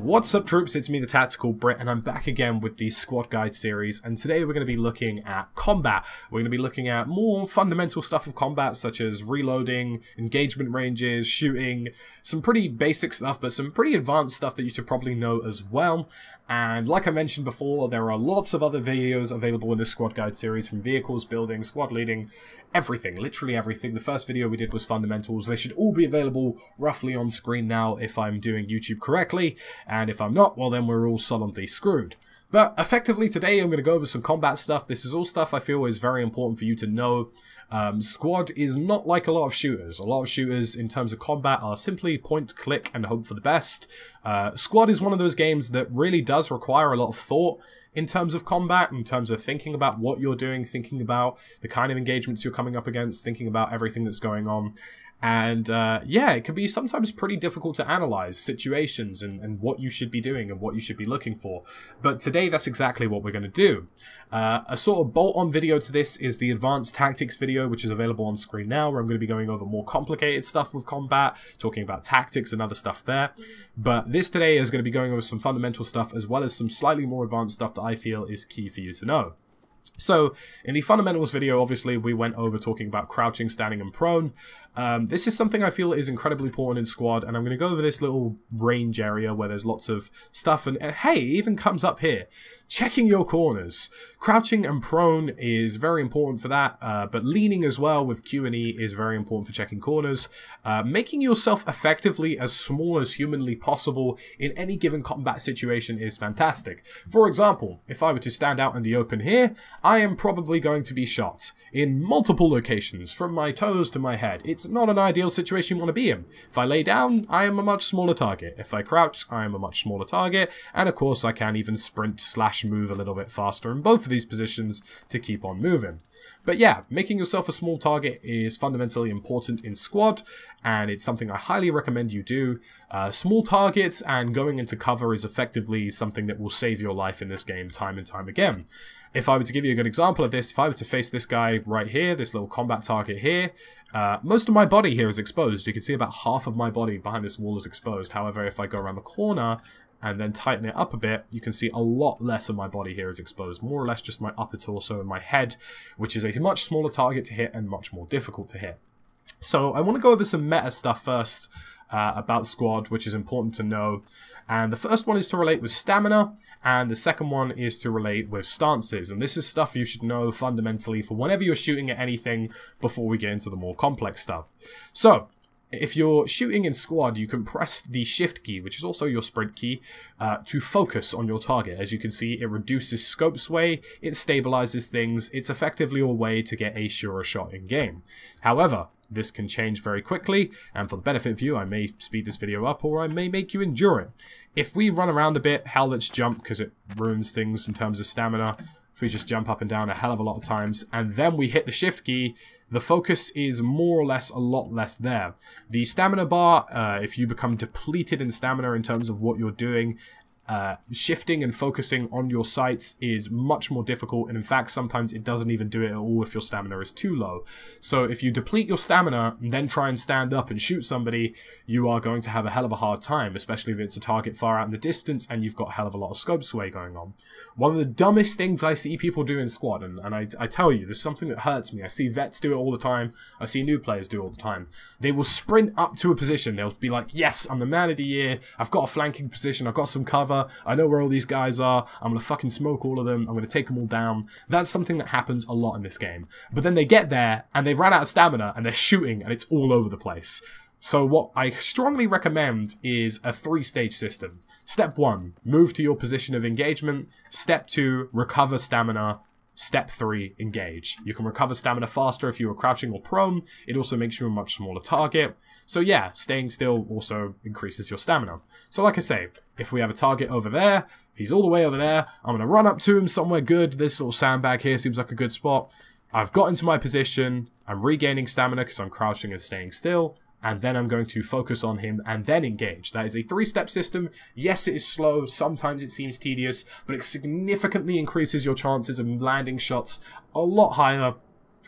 What's up, troops? It's me, the Tactical Brit, and I'm back again with the Squad Guide series, and today we're going to be looking at combat. We're going to be looking at more fundamental stuff of combat, such as reloading, engagement ranges, shooting, some pretty basic stuff, but some pretty advanced stuff that you should probably know as well. And like I mentioned before, there are lots of other videos available in this Squad Guide series, from vehicles, building, squad leading, everything, literally everything. The first video we did was fundamentals. They should all be available roughly on screen now if I'm doing YouTube correctly, and if I'm not, well then we're all solidly screwed. But effectively today I'm going to go over some combat stuff. This is all stuff I feel is very important for you to know. Squad is not like a lot of shooters. A lot of shooters in terms of combat are simply point, click, and hope for the best. Squad is one of those games that really does require a lot of thought in terms of combat, in terms of thinking about what you're doing, thinking about the kind of engagements you're coming up against, thinking about everything that's going on. And yeah, it can be sometimes pretty difficult to analyze situations and what you should be doing and what you should be looking for. But today, that's exactly what we're going to do. A sort of bolt-on video to this is the advanced tactics video, which is available on screen now, where I'm going to be going over more complicated stuff with combat, talking about tactics and other stuff there. But this today is going to be going over some fundamental stuff, as well as some slightly more advanced stuff that I feel is key for you to know. So, in the fundamentals video, obviously, we went over talking about crouching, standing, and prone. This is something I feel is incredibly important in squad, and I'm going to go over this little range area where there's lots of stuff, and hey, it even comes up here. Checking your corners. Crouching and prone is very important for that, but leaning as well with Q and E is very important for checking corners. Making yourself effectively as small as humanly possible in any given combat situation is fantastic. For example, if I were to stand out in the open here, I am probably going to be shot in multiple locations, from my toes to my head. It's not an ideal situation you want to be in. If I lay down, I am a much smaller target. If I crouch, I am a much smaller target. And of course, I can even sprint / move a little bit faster in both of these positions to keep on moving. But yeah, making yourself a small target is fundamentally important in squad, and it's something I highly recommend you do. Small targets and going into cover is effectively something that will save your life in this game time and time again. If I were to give you a good example of this, if I were to face this guy right here, this little combat target here, most of my body here is exposed. You can see about half of my body behind this wall is exposed. However, if I go around the corner and then tighten it up a bit, you can see a lot less of my body here is exposed. More or less just my upper torso and my head, which is a much smaller target to hit and much more difficult to hit. So I want to go over some meta stuff first about squad, which is important to know. And the first one is to relate with stamina, and the second one is to relate with stances. And this is stuff you should know fundamentally for whenever you're shooting at anything before we get into the more complex stuff. So, if you're shooting in squad, you can press the shift key, which is also your sprint key, to focus on your target. As you can see, it reduces scope sway, it stabilizes things, it's effectively a way to get a surer shot in game. However, this can change very quickly, and for the benefit of you, I may speed this video up or I may make you endure it. If we run around a bit, hell, let's jump, because it ruins things in terms of stamina. If we just jump up and down a hell of a lot of times, and then we hit the shift key, the focus is more or less a lot less there. The stamina bar, if you become depleted in stamina in terms of what you're doing, shifting and focusing on your sights is much more difficult, and in fact sometimes it doesn't even do it at all if your stamina is too low. So if you deplete your stamina and then try and stand up and shoot somebody, you are going to have a hell of a hard time, especially if it's a target far out in the distance and you've got a hell of a lot of scope sway going on. One of the dumbest things I see people do in squad, and I tell you, there's something that hurts me. I see vets do it all the time, I see new players do it all the time. They will sprint up to a position, they'll be like, yes, I'm the man of the year, I've got a flanking position, I've got some cover, I know where all these guys are, I'm going to fucking smoke all of them, I'm going to take them all down. That's something that happens a lot in this game. But then they get there, and they've run out of stamina, and they're shooting, and it's all over the place. So what I strongly recommend is a 3-stage system. Step 1, move to your position of engagement. Step 2, recover stamina. Step 3, engage. You can recover stamina faster if you are crouching or prone. It also makes you a much smaller target. So yeah, staying still also increases your stamina. So like I say, if we have a target over there, he's all the way over there, I'm going to run up to him somewhere good. This little sandbag here seems like a good spot. I've got into my position, I'm regaining stamina because I'm crouching and staying still, and then I'm going to focus on him and then engage. That is a 3-step system. Yes, it is slow, sometimes it seems tedious, but it significantly increases your chances of landing shots a lot higher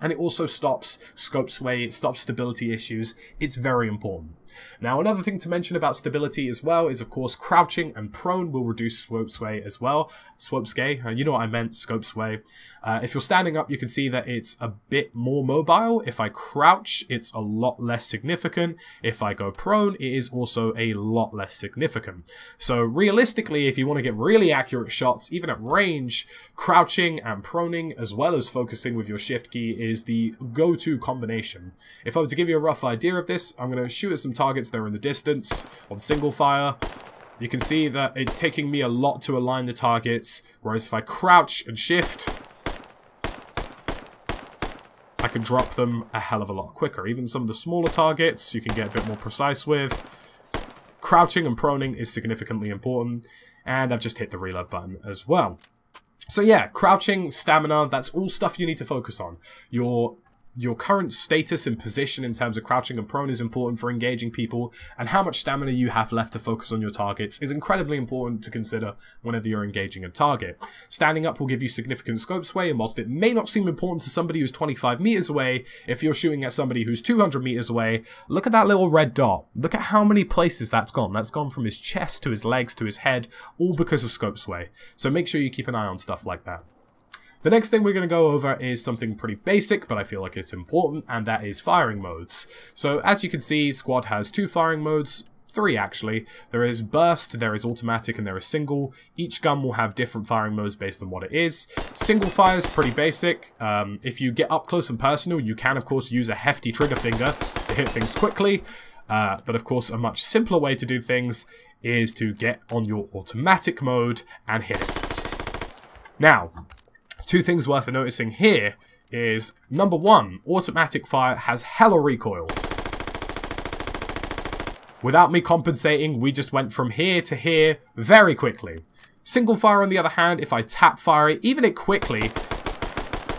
And it also stops scope sway, it stops stability issues. It's very important. Now, another thing to mention about stability as well is, of course, crouching and prone will reduce scope sway as well. Scope sway, you know what I meant, scope sway. If you're standing up, you can see that it's a bit more mobile. If I crouch, it's a lot less significant. If I go prone, it is also a lot less significant. So realistically, if you want to get really accurate shots, even at range, crouching and proning, as well as focusing with your shift key, is the go-to combination. If I were to give you a rough idea of this, I'm going to shoot at some targets that are in the distance on single fire. You can see that it's taking me a lot to align the targets, whereas if I crouch and shift, I can drop them a hell of a lot quicker. Even some of the smaller targets you can get a bit more precise with. Crouching and proning is significantly important, and I've just hit the reload button as well. So yeah, crouching, stamina, that's all stuff you need to focus on. Your current status and position in terms of crouching and prone is important for engaging people, and how much stamina you have left to focus on your targets is incredibly important to consider whenever you're engaging a target. Standing up will give you significant scope sway, and whilst it may not seem important to somebody who's 25 meters away, if you're shooting at somebody who's 200 meters away, look at that little red dot. Look at how many places that's gone. That's gone from his chest to his legs to his head, all because of scope sway. So make sure you keep an eye on stuff like that. The next thing we're going to go over is something pretty basic, but I feel like it's important, and that is firing modes. So as you can see, Squad has 2 firing modes, 3 actually. There is burst, there is automatic, and there is single. Each gun will have different firing modes based on what it is. Single fire is pretty basic. If you get up close and personal, you can of course use a hefty trigger finger to hit things quickly. But of course a much simpler way to do things is to get on your automatic mode and hit it. Now, 2 things worth noticing here is, number 1, automatic fire has hella recoil. Without me compensating, we just went from here to here very quickly. Single fire, on the other hand, if I tap fire it, even it quickly,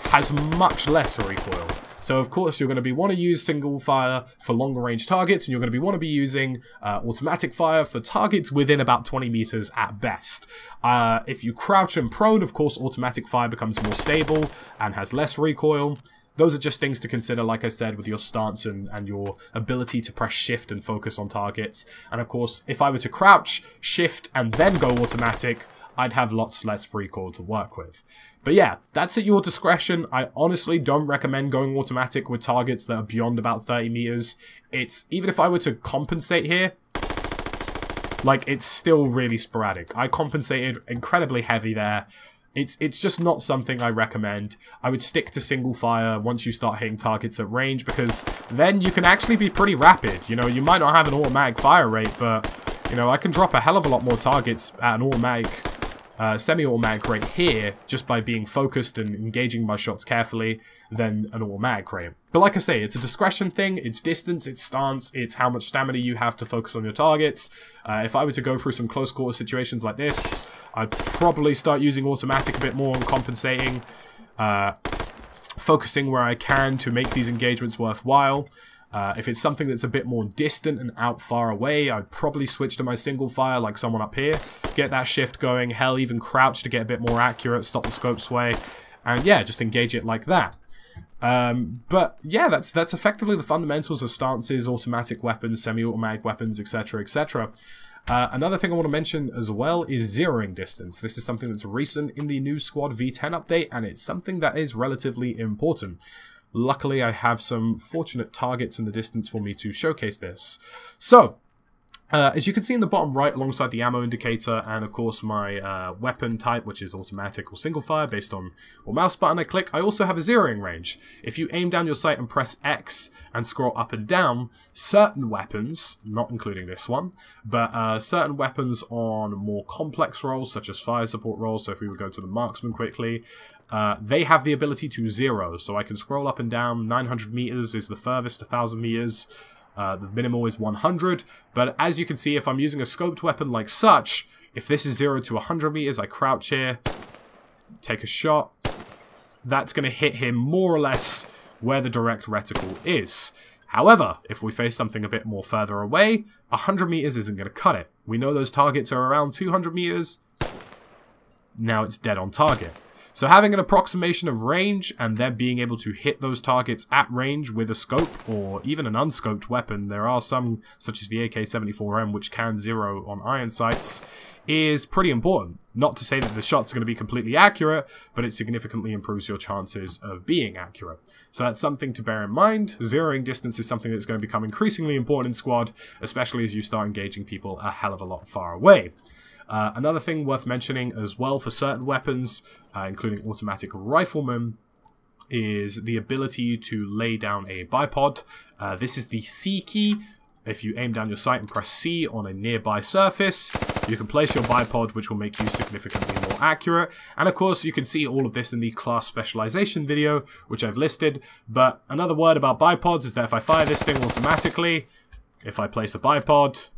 has much less recoil. So of course you're going to want to use single fire for longer range targets, and you're going to want to be using automatic fire for targets within about 20 meters at best. If you crouch and prone, of course automatic fire becomes more stable and has less recoil. Those are just things to consider, like I said, with your stance and your ability to press shift and focus on targets. And of course, if I were to crouch, shift, and then go automatic, I'd have lots less recoil to work with. But yeah, that's at your discretion. I honestly don't recommend going automatic with targets that are beyond about 30 meters. Even if I were to compensate here, like, it's still really sporadic. I compensated incredibly heavy there. It's just not something I recommend. I would stick to single fire once you start hitting targets at range, because then you can actually be pretty rapid. You know, you might not have an automatic fire rate, but, you know, I can drop a hell of a lot more targets at an automatic semi-automatic rate here, just by being focused and engaging my shots carefully, than an automatic rate. But like I say, it's a discretion thing, it's distance, it's stance, it's how much stamina you have to focus on your targets. If I were to go through some close quarter situations like this, I'd probably start using automatic a bit more and compensating, focusing where I can to make these engagements worthwhile. If it's something that's a bit more distant and out far away, I'd probably switch to my single fire like someone up here. Get that shift going, hell, even crouch to get a bit more accurate, stop the scope sway, and yeah, just engage it like that. But yeah, that's effectively the fundamentals of stances, automatic weapons, semi-automatic weapons, etc, etc. Another thing I want to mention as well is zeroing distance. This is something that's recent in the new Squad V10 update, and it's something that is relatively important. Luckily, I have some fortunate targets in the distance for me to showcase this. So, as you can see in the bottom right, alongside the ammo indicator, and of course my weapon type, which is automatic or single fire, based on what mouse button I click, I also have a zeroing range. If you aim down your sight and press X and scroll up and down, certain weapons, not including this one, but certain weapons on more complex roles, such as fire support roles, so if we would go to the marksman quickly, they have the ability to zero, so I can scroll up and down. 900 meters is the furthest, 1,000 meters. The minimal is 100, but as you can see, if I'm using a scoped weapon like such, if this is 0 to 100 meters, I crouch here, take a shot, that's going to hit him more or less where the direct reticle is. However, if we face something a bit more further away, 100 meters isn't going to cut it. We know those targets are around 200 meters, now it's dead on target. So having an approximation of range and then being able to hit those targets at range with a scope or even an unscoped weapon, there are some such as the AK-74M which can zero on iron sights, is pretty important. Not to say that the shots are going to be completely accurate, but it significantly improves your chances of being accurate. So that's something to bear in mind. Zeroing distance is something that's going to become increasingly important in squad, especially as you start engaging people a hell of a lot far away. Another thing worth mentioning as well for certain weapons, including automatic riflemen, is the ability to lay down a bipod. This is the C key. If you aim down your sight and press C on a nearby surface, you can place your bipod, which will make you significantly more accurate. And of course, you can see all of this in the class specialization video, which I've listed. But another word about bipods is that if I fire this thing automatically, if I place a bipod,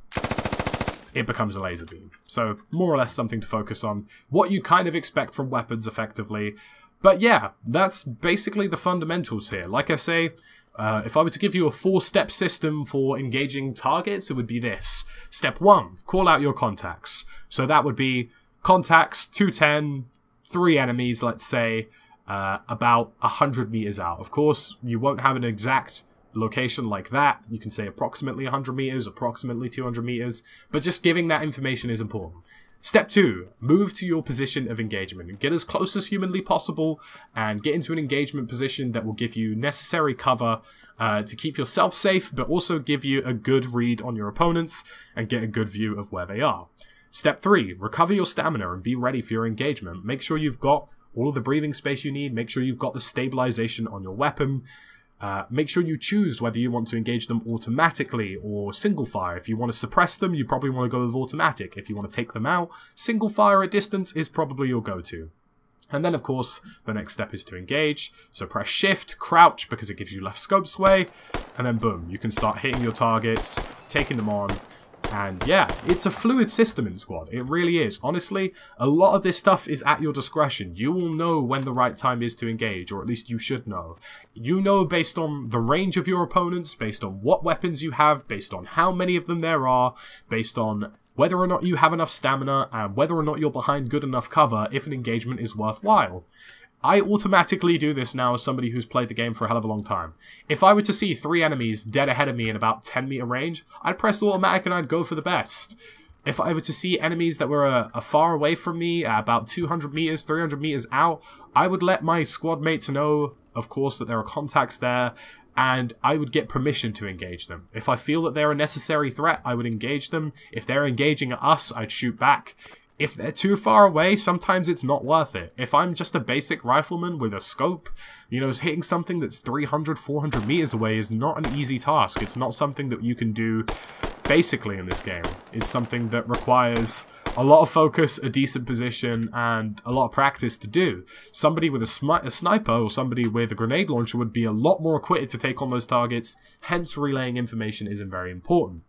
it becomes a laser beam. So more or less something to focus on. What you kind of expect from weapons effectively. But yeah, that's basically the fundamentals here. Like I say, if I were to give you a 4-step system for engaging targets, it would be this. Step 1, call out your contacts. So that would be contacts, 210, 3 enemies, let's say, about 100 meters out. Of course, you won't have an exact location like that. You can say approximately 100 meters, approximately 200 meters, but just giving that information is important. Step 2, move to your position of engagement and get as close as humanly possible and get into an engagement position that will give you necessary cover to keep yourself safe, but also give you a good read on your opponents and get a good view of where they are. Step 3, recover your stamina and be ready for your engagement. Make sure you've got all of the breathing space you need. Make sure you've got the stabilization on your weapon. Make sure you choose whether you want to engage them automatically or single fire. If you want to suppress them, you probably want to go with automatic. If you want to take them out, single fire at distance is probably your go-to. And then, of course, the next step is to engage. So press shift, crouch, because it gives you less scope sway, and then boom, you can start hitting your targets, taking them on. And yeah, it's a fluid system in squad. It really is. Honestly, a lot of this stuff is at your discretion. You will know when the right time is to engage, or at least you should know. You know based on the range of your opponents, based on what weapons you have, based on how many of them there are, based on whether or not you have enough stamina, and whether or not you're behind good enough cover if an engagement is worthwhile. I automatically do this now as somebody who's played the game for a hell of a long time. If I were to see 3 enemies dead ahead of me in about 10 meter range, I'd press automatic and I'd go for the best. If I were to see enemies that were a far away from me, about 200 meters, 300 meters out, I would let my squad mates know, of course, that there are contacts there, and I would get permission to engage them. If I feel that they're a necessary threat, I would engage them. If they're engaging at us, I'd shoot back. If they're too far away, sometimes it's not worth it. If I'm just a basic rifleman with a scope, you know, hitting something that's 300, 400 meters away is not an easy task. It's not something that you can do basically in this game. It's something that requires a lot of focus, a decent position, and a lot of practice to do. Somebody with a sniper or somebody with a grenade launcher would be a lot more equipped to take on those targets, hence relaying information isn't very important.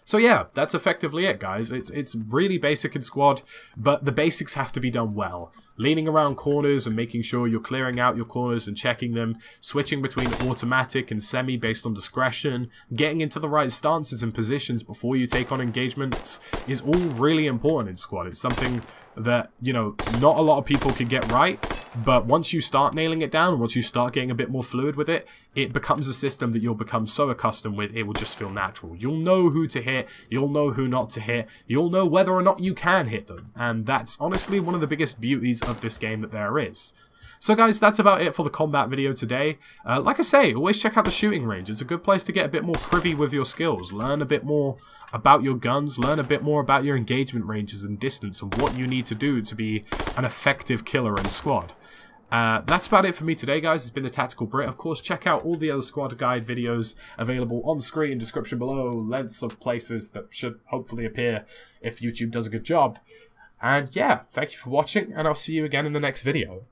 So yeah, that's effectively it, guys. It's really basic in squad, but the basics have to be done well. Leaning around corners and making sure you're clearing out your corners and checking them, switching between automatic and semi based on discretion, getting into the right stances and positions before you take on engagements is all really important in squad. It's something that, you know, not a lot of people can get right, but once you start nailing it down, once you start getting a bit more fluid with it, it becomes a system that you'll become so accustomed with, it will just feel natural. You'll know who to hit, you'll know who not to hit, you'll know whether or not you can hit them, and that's honestly one of the biggest beauties of this game that there is. So guys, that's about it for the combat video today. Like I say, always check out the shooting range. It's a good place to get a bit more privy with your skills, learn a bit more about your guns, learn a bit more about your engagement ranges and distance and what you need to do to be an effective killer in squad. That's about it for me today, guys. It's been the Tactical Brit. Of course, check out all the other squad guide videos available on screen, description below, links of places that should hopefully appear if YouTube does a good job. And yeah, thank you for watching, and I'll see you again in the next video.